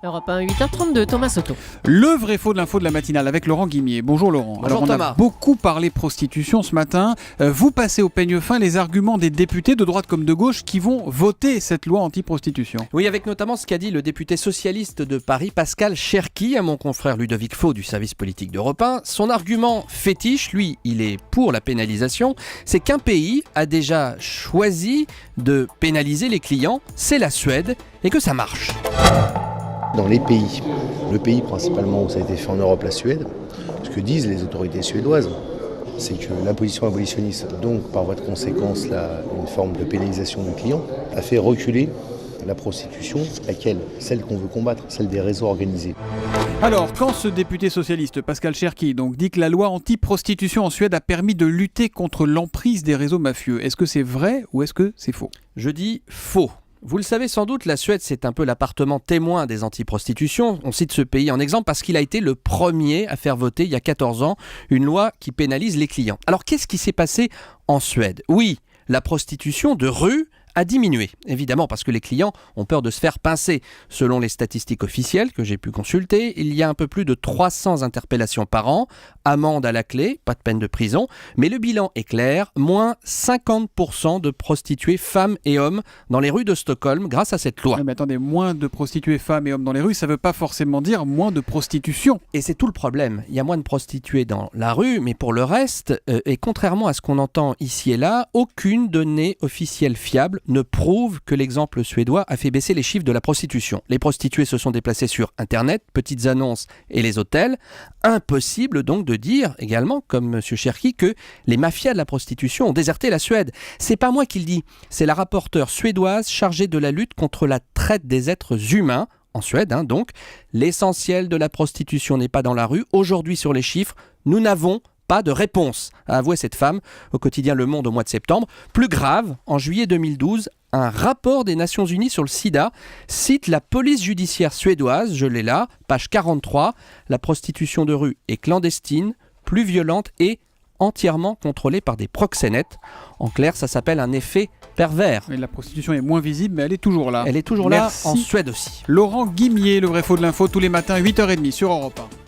Europe 1, 8h32, Thomas Soto. Le vrai faux de l'info de la matinale avec Laurent Guimier. Bonjour Laurent. Bonjour Alors on Thomas. a beaucoup parlé prostitution ce matin. Vous passez au peigne fin les arguments des députés de droite comme de gauche qui vont voter cette loi anti-prostitution. Oui, avec notamment ce qu'a dit le député socialiste de Paris, Pascal Cherki, à mon confrère Ludovic Faux du service politique d'Europe 1. Son argument fétiche, lui, il est pour la pénalisation, c'est qu'un pays a déjà choisi de pénaliser les clients, c'est la Suède, et que ça marche. Dans les pays, le pays principalement où ça a été fait en Europe, la Suède, ce que disent les autorités suédoises, c'est que l'imposition abolitionniste, donc par voie de conséquence une forme de pénalisation du client, a fait reculer la prostitution, laquelle, celle qu'on veut combattre, celle des réseaux organisés. Alors, quand ce député socialiste, Pascal Cherki, donc, dit que la loi anti-prostitution en Suède a permis de lutter contre l'emprise des réseaux mafieux, est-ce que c'est vrai ou est-ce que c'est faux ? Je dis faux. Vous le savez sans doute, la Suède, c'est un peu l'appartement témoin des anti-prostitutions. On cite ce pays en exemple parce qu'il a été le premier à faire voter, il y a 14 ans, une loi qui pénalise les clients. Alors, qu'est-ce qui s'est passé en Suède ? Oui, la prostitution de rue a diminué, évidemment parce que les clients ont peur de se faire pincer. Selon les statistiques officielles que j'ai pu consulter, il y a un peu plus de 300 interpellations par an, amende à la clé, pas de peine de prison, mais le bilan est clair, moins 50% de prostituées femmes et hommes dans les rues de Stockholm grâce à cette loi. Mais attendez, moins de prostituées femmes et hommes dans les rues, ça ne veut pas forcément dire moins de prostitution. Et c'est tout le problème. Il y a moins de prostituées dans la rue, mais pour le reste, et contrairement à ce qu'on entend ici et là, aucune donnée officielle fiable ne prouve que l'exemple suédois a fait baisser les chiffres de la prostitution. Les prostituées se sont déplacées sur Internet, petites annonces et les hôtels. Impossible donc de dire également, comme M. Cherki, que les mafias de la prostitution ont déserté la Suède. C'est pas moi qui le dis, c'est la rapporteure suédoise chargée de la lutte contre la traite des êtres humains, en Suède donc. L'essentiel de la prostitution n'est pas dans la rue. Aujourd'hui sur les chiffres, nous n'avons pas de réponse, a avoué cette femme au quotidien Le Monde au mois de septembre. Plus grave, en juillet 2012, un rapport des Nations Unies sur le sida cite la police judiciaire suédoise, je l'ai là, page 43, la prostitution de rue est clandestine, plus violente et entièrement contrôlée par des proxénètes. En clair, ça s'appelle un effet pervers. Et la prostitution est moins visible, mais elle est toujours là. Elle est toujours Merci. là en Suède aussi. Laurent Guimier, le vrai faux de l'info, tous les matins, 8h30 sur Europe 1.